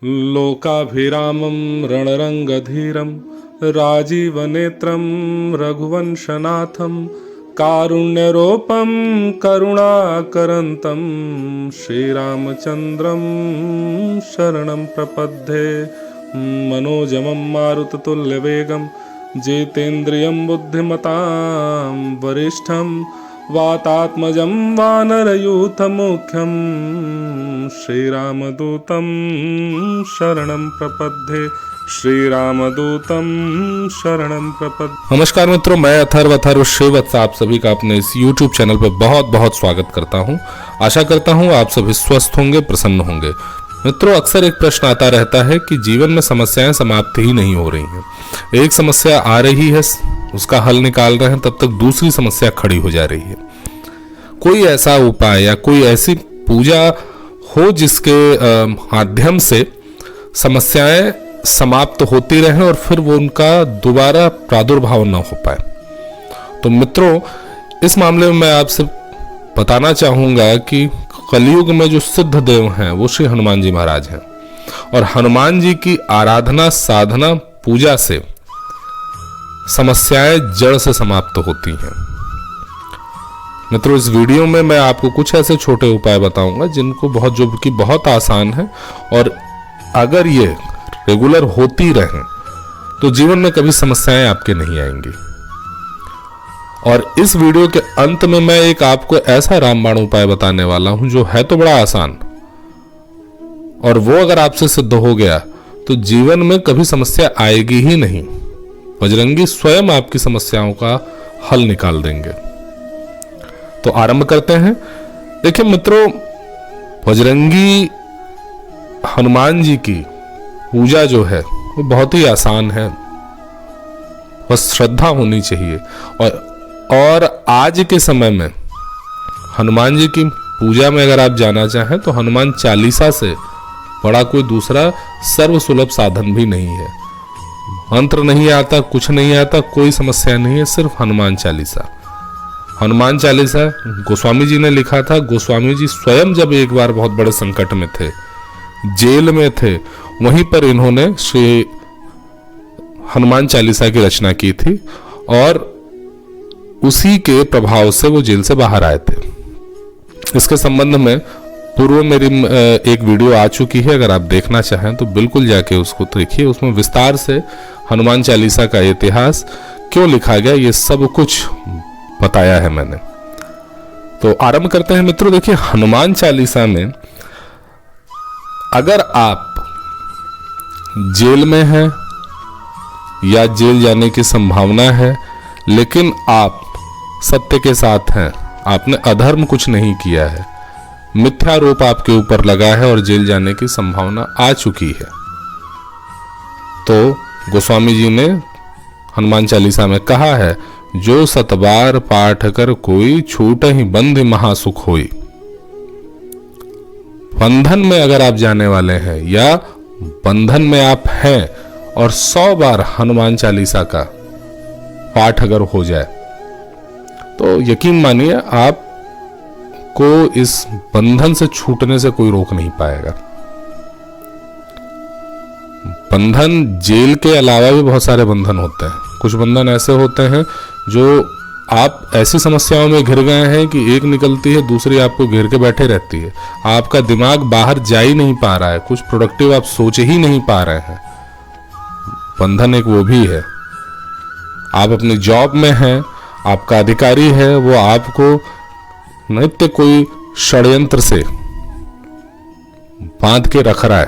लोकाभिरामं रणरङ्गधीरं राजीवनेत्रं रघुवंशनाथं कारुण्यरूपं करुणाकरन्तं श्रीरामचन्द्रं शरणं प्रपद्ये। मनोजमं मारुततुल्यवेगं जितेन्द्रियं बुद्धिमतां वरिष्ठं वातात्मजं वानरयूथमुख्यं श्रीरामदूतं शरणं प्रपद्ये। श्रीरामदूतं शरणं प्रपद्ये। नमस्कार मित्रों, मैं अथर्व श्रीवत्स आप सभी का अपने इस YouTube चैनल पर बहुत बहुत स्वागत करता हूं। आशा करता हूं आप सभी स्वस्थ होंगे, प्रसन्न होंगे। मित्रों, अक्सर एक प्रश्न आता रहता है कि जीवन में समस्याएं समाप्त ही नहीं हो रही हैं। एक समस्या आ रही है, उसका हल निकाल रहे हैं, तब तक दूसरी समस्या खड़ी हो जा रही है। कोई ऐसा उपाय या कोई ऐसी पूजा हो जिसके माध्यम से समस्याएं समाप्त होती रहें और फिर वो उनका दोबारा प्रादुर्भाव न हो पाए। तो मित्रों, इस मामले में मैं आपसे बताना चाहूंगा कि कलयुग में जो सिद्ध देव हैं वो श्री हनुमान जी महाराज हैं, और हनुमान जी की आराधना, साधना, पूजा से समस्याएं जड़ से समाप्त होती हैं। मित्रों, इस वीडियो में मैं आपको कुछ ऐसे छोटे उपाय बताऊंगा जो कि बहुत आसान है, और अगर ये रेगुलर होती रहें तो जीवन में कभी समस्याएं आपके नहीं आएंगी। और इस वीडियो के अंत में मैं एक आपको ऐसा रामबाण उपाय बताने वाला हूं जो है तो बड़ा आसान, और वो अगर आपसे सिद्ध हो गया तो जीवन में कभी समस्या आएगी ही नहीं। बजरंगी स्वयं आपकी समस्याओं का हल निकाल देंगे। तो आरंभ करते हैं। देखिए मित्रों, बजरंगी हनुमान जी की पूजा जो है वो बहुत ही आसान है, बस श्रद्धा होनी चाहिए। और आज के समय में हनुमान जी की पूजा में अगर आप जाना चाहें तो हनुमान चालीसा से बड़ा कोई दूसरा सर्वसुलभ साधन भी नहीं है। मंत्र नहीं आता, कुछ नहीं आता, कोई समस्या नहीं है, सिर्फ हनुमान चालीसा। हनुमान चालीसा गोस्वामी जी ने लिखा था। गोस्वामी जी स्वयं जब एक बार बहुत बड़े संकट में थे, जेल में थे, वहीं पर इन्होंने श्री हनुमान चालीसा की रचना की थी, और उसी के प्रभाव से वो जेल से बाहर आए थे। इसके संबंध में पूर्व मेरी एक वीडियो आ चुकी है, अगर आप देखना चाहें तो बिल्कुल जाके उसको देखिए। उसमें विस्तार से हनुमान चालीसा का इतिहास, क्यों लिखा गया, ये सब कुछ बताया है मैंने। तो आरंभ करते हैं मित्रों। देखिए, हनुमान चालीसा में अगर आप जेल में हैं या जेल जाने की संभावना है, लेकिन आप सत्य के साथ हैं, आपने अधर्म कुछ नहीं किया है, मिथ्यारोप आपके ऊपर लगा है और जेल जाने की संभावना आ चुकी है, तो गोस्वामी जी ने हनुमान चालीसा में कहा है, जो सतबार पाठ कर कोई छूट ही बंध महासुख होई। बंधन में अगर आप जाने वाले हैं या बंधन में आप हैं और 100 बार हनुमान चालीसा का पाठ अगर हो जाए तो यकीन मानिए आपको इस बंधन से छूटने से कोई रोक नहीं पाएगा। बंधन जेल के अलावा भी बहुत सारे बंधन होते हैं। कुछ बंधन ऐसे होते हैं जो आप ऐसी समस्याओं में घिर गए हैं कि एक निकलती है, दूसरी आपको घेर के बैठे रहती है। आपका दिमाग बाहर जा ही नहीं पा रहा है, कुछ प्रोडक्टिव आप सोच ही नहीं पा रहे हैं। बंधन एक वो भी है। आप अपनी जॉब में हैं, आपका अधिकारी है, वो आपको नित्य कोई षड्यंत्र से बांध के रख रहा है,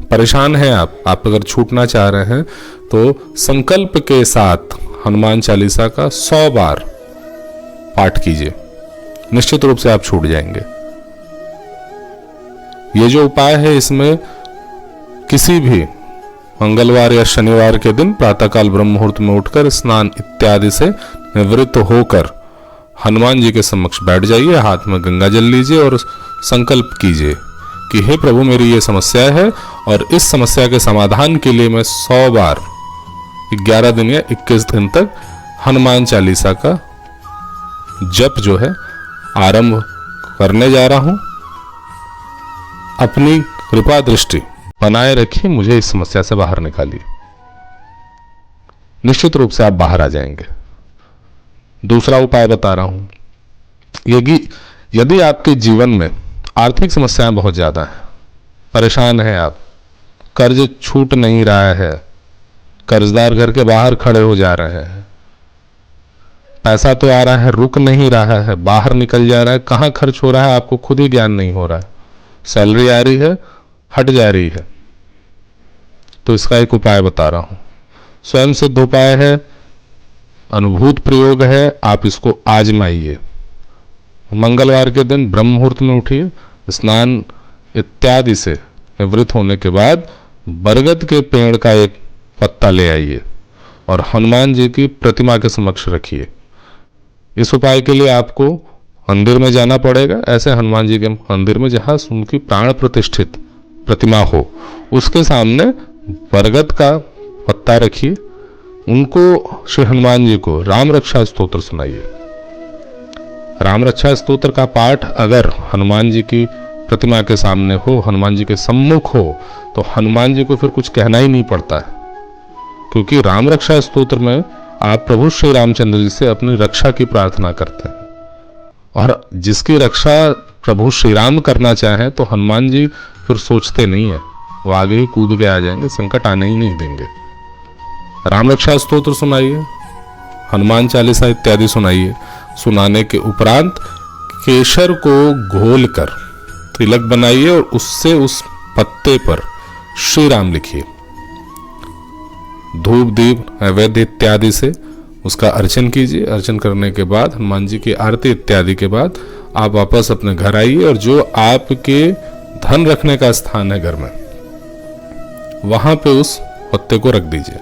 परेशान है आप अगर छूटना चाह रहे हैं तो संकल्प के साथ हनुमान चालीसा का 100 बार पाठ कीजिए, निश्चित रूप से आप छूट जाएंगे। ये जो उपाय है, इसमें किसी भी मंगलवार या शनिवार के दिन प्रातःकाल ब्रह्म मुहूर्त में उठकर स्नान इत्यादि से निवृत्त होकर हनुमान जी के समक्ष बैठ जाइए, हाथ में गंगा जल लीजिए और संकल्प कीजिए कि हे प्रभु, मेरी ये समस्या है और इस समस्या के समाधान के लिए मैं 100 बार 11 दिन या 21 दिन तक हनुमान चालीसा का जप जो है आरंभ करने जा रहा हूं। अपनी कृपा दृष्टि बनाए रखिए, मुझे इस समस्या से बाहर निकालिए। निश्चित रूप से आप बाहर आ जाएंगे। दूसरा उपाय बता रहा हूं, यदि आपके जीवन में आर्थिक समस्याएं बहुत ज्यादा हैं, परेशान हैं आप, कर्ज छूट नहीं रहा है, कर्जदार घर के बाहर खड़े हो जा रहे हैं, पैसा तो आ रहा है, रुक नहीं रहा है, बाहर निकल जा रहा है, कहाँ खर्च हो रहा है आपको खुद ही ज्ञान नहीं हो रहा है, सैलरी आ रही है, हट जा रही है, तो इसका एक उपाय बता रहा हूं। स्वयं सिद्ध उपाय है, अनुभूत प्रयोग है, आप इसको आजमाइए। मंगलवार के दिन ब्रह्म मुहूर्त में उठिए, स्नान इत्यादि से निवृत्त होने के बाद बरगद के पेड़ का एक पत्ता ले आइए और हनुमान जी की प्रतिमा के समक्ष रखिए। इस उपाय के लिए आपको मंदिर में जाना पड़ेगा, ऐसे हनुमान जी के मंदिर में जहां उनकी प्राण प्रतिष्ठित प्रतिमा हो, उसके सामने बरगद का पत्ता रखिए, उनको, श्री हनुमान जी को राम रक्षा स्तोत्र सुनाइए। राम रक्षा स्तोत्र का पाठ अगर हनुमान जी की प्रतिमा के सामने हो, हनुमान जी के सम्मुख हो, तो हनुमान जी को फिर कुछ कहना ही नहीं पड़ता है, क्योंकि राम रक्षा स्तोत्र में आप प्रभु श्री रामचंद्र जी से अपनी रक्षा की प्रार्थना करते हैं, और जिसकी रक्षा प्रभु श्री राम करना चाहें तो हनुमान जी फिर सोचते नहीं है, वो आगे ही कूद के आ जाएंगे, संकट आने ही नहीं देंगे। राम रक्षा स्तोत्र सुनाइए, हनुमान चालीसा इत्यादि सुनाइए। सुनाने के उपरांत केसर को घोल कर तिलक बनाइए और उससे उस पत्ते पर श्री राम लिखिए। धूप दीप नैवेद्य इत्यादि से उसका अर्चन कीजिए। अर्चन करने के बाद हनुमान जी की आरती इत्यादि के बाद आप वापस अपने घर आइए और जो आपके धन रखने का स्थान है घर में, वहां पे उस पत्ते को रख दीजिए।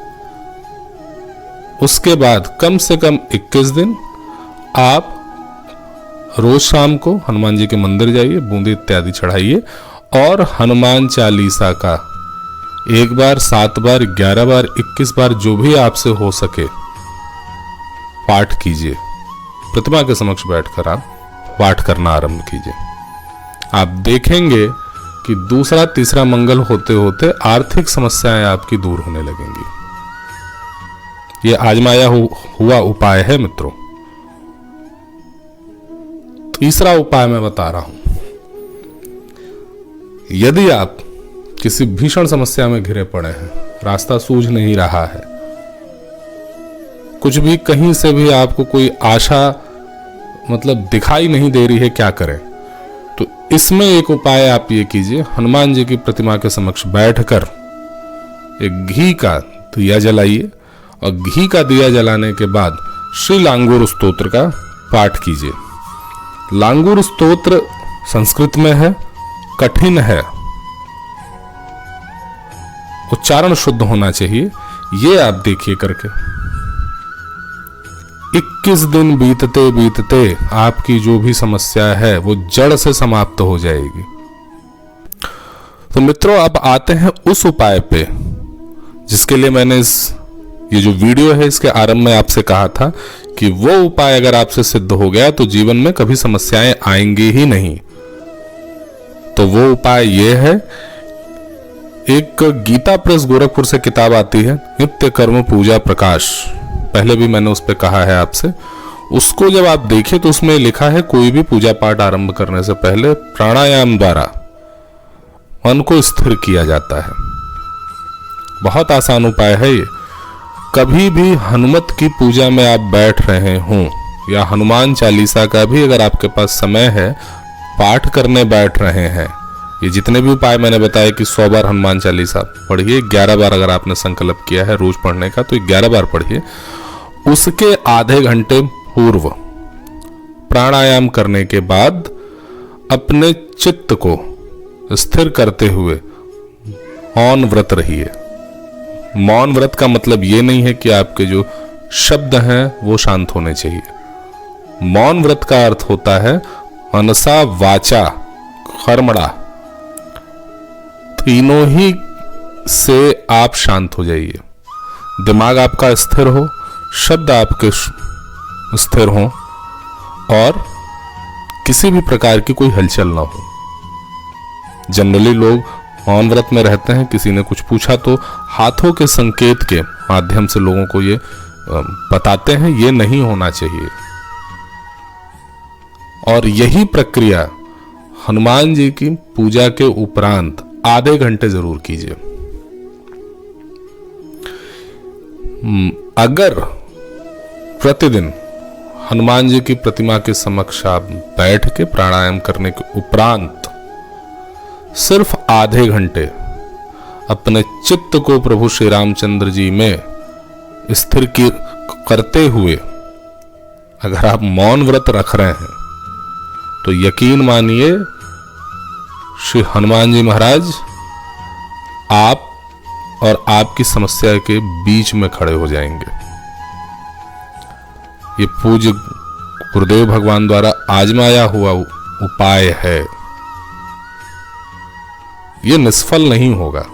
उसके बाद कम से कम 21 दिन आप रोज शाम को हनुमान जी के मंदिर जाइए, बूंदी इत्यादि चढ़ाइए और हनुमान चालीसा का 1 बार, 7 बार, 11 बार, 21 बार जो भी आपसे हो सके पाठ कीजिए। प्रतिमा के समक्ष बैठकर आप पाठ करना आरंभ कीजिए। आप देखेंगे कि दूसरा तीसरा मंगल होते होते आर्थिक समस्याएं आपकी दूर होने लगेंगी। यह आजमाया हुआ उपाय है मित्रों। तीसरा उपाय मैं बता रहा हूं, यदि आप किसी भीषण समस्या में घिरे पड़े हैं, रास्ता सूझ नहीं रहा है, कुछ भी कहीं से भी आपको कोई आशा मतलब दिखाई नहीं दे रही है, क्या करें, तो इसमें एक उपाय आप ये कीजिए, हनुमान जी की प्रतिमा के समक्ष बैठकर एक घी का दिया जलाइए और घी का दिया जलाने के बाद श्री लांगूर स्तोत्र का पाठ कीजिए। लांगूर स्तोत्र संस्कृत में है, कठिन है, उच्चारण शुद्ध होना चाहिए। ये आप देखिए करके 21 दिन बीतते बीतते आपकी जो भी समस्या है वो जड़ से समाप्त हो जाएगी। तो मित्रों, अब आते हैं उस उपाय पे जिसके लिए मैंने ये जो वीडियो है इसके आरंभ में आपसे कहा था कि वो उपाय अगर आपसे सिद्ध हो गया तो जीवन में कभी समस्याएं आएंगी ही नहीं। तो वो उपाय ये है, एक गीता प्रेस गोरखपुर से किताब आती है, नित्य कर्म पूजा प्रकाश, पहले भी मैंने उस पर कहा है आपसे, उसको जब आप देखें तो उसमें लिखा है कोई भी पूजा पाठ आरंभ करने से पहले प्राणायाम द्वारा मन को स्थिर किया जाता है। बहुत आसान उपाय है ये। कभी भी हनुमत की पूजा में आप बैठ रहे हों या हनुमान चालीसा का भी अगर आपके पास समय है पाठ करने बैठ रहे हैं, ये जितने भी उपाय मैंने बताए कि 100 बार हनुमान चालीसा पढ़िए, 11 बार अगर आपने संकल्प किया है रोज पढ़ने का तो 11 बार पढ़िए। उसके आधे घंटे पूर्व प्राणायाम करने के बाद अपने चित्त को स्थिर करते हुए मौन व्रत रहिए। मौन व्रत का मतलब ये नहीं है कि आपके जो शब्द हैं वो शांत होने चाहिए। मौन व्रत का अर्थ होता है मनसा वाचा कर्मणा, तीनों ही से आप शांत हो जाइए। दिमाग आपका स्थिर हो, शब्द आपके स्थिर हो और किसी भी प्रकार की कोई हलचल ना हो। जनरली लोग मौन व्रत में रहते हैं, किसी ने कुछ पूछा तो हाथों के संकेत के माध्यम से लोगों को ये बताते हैं ये नहीं होना चाहिए। और यही प्रक्रिया हनुमान जी की पूजा के उपरांत आधे घंटे जरूर कीजिए। अगर प्रतिदिन हनुमान जी की प्रतिमा के समक्ष आप बैठ के प्राणायाम करने के उपरांत सिर्फ आधे घंटे अपने चित्त को प्रभु श्री रामचंद्र जी में स्थिर करते हुए अगर आप मौन व्रत रख रहे हैं तो यकीन मानिए श्री हनुमान जी महाराज आप और आपकी समस्या के बीच में खड़े हो जाएंगे। ये पूज्य गुरुदेव भगवान द्वारा आजमाया हुआ उपाय है, ये निष्फल नहीं होगा।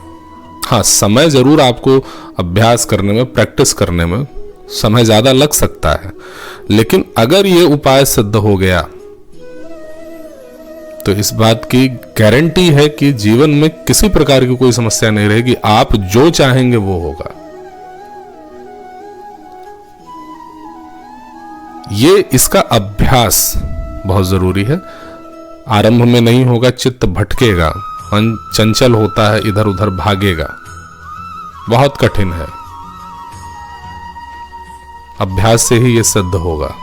हाँ, समय जरूर आपको अभ्यास करने में, प्रैक्टिस करने में समय ज्यादा लग सकता है, लेकिन अगर ये उपाय सिद्ध हो गया तो इस बात की गारंटी है कि जीवन में किसी प्रकार की कोई समस्या नहीं रहेगी। आप जो चाहेंगे वो होगा। ये इसका अभ्यास बहुत जरूरी है। आरंभ में नहीं होगा, चित्त भटकेगा, मन चंचल होता है, इधर उधर भागेगा, बहुत कठिन है। अभ्यास से ही ये सिद्ध होगा।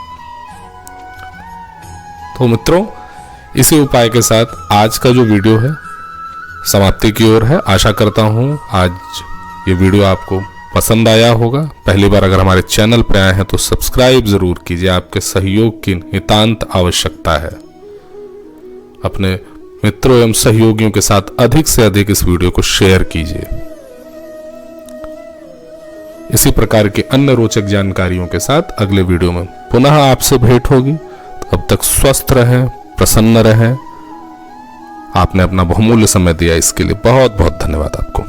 तो मित्रों, इसी उपाय के साथ आज का जो वीडियो है समाप्ति की ओर है। आशा करता हूं आज ये वीडियो आपको पसंद आया होगा। पहली बार अगर हमारे चैनल पर आए हैं तो सब्सक्राइब जरूर कीजिए, आपके सहयोग की नितांत आवश्यकता है। अपने मित्रों एवं सहयोगियों के साथ अधिक से अधिक इस वीडियो को शेयर कीजिए। इसी प्रकार के अन्य रोचक जानकारियों के साथ अगले वीडियो में पुनः आपसे भेंट होगी। तब तक स्वस्थ रहें, प्रसन्न रहें। आपने अपना बहुमूल्य समय दिया, इसके लिए बहुत बहुत धन्यवाद आपको।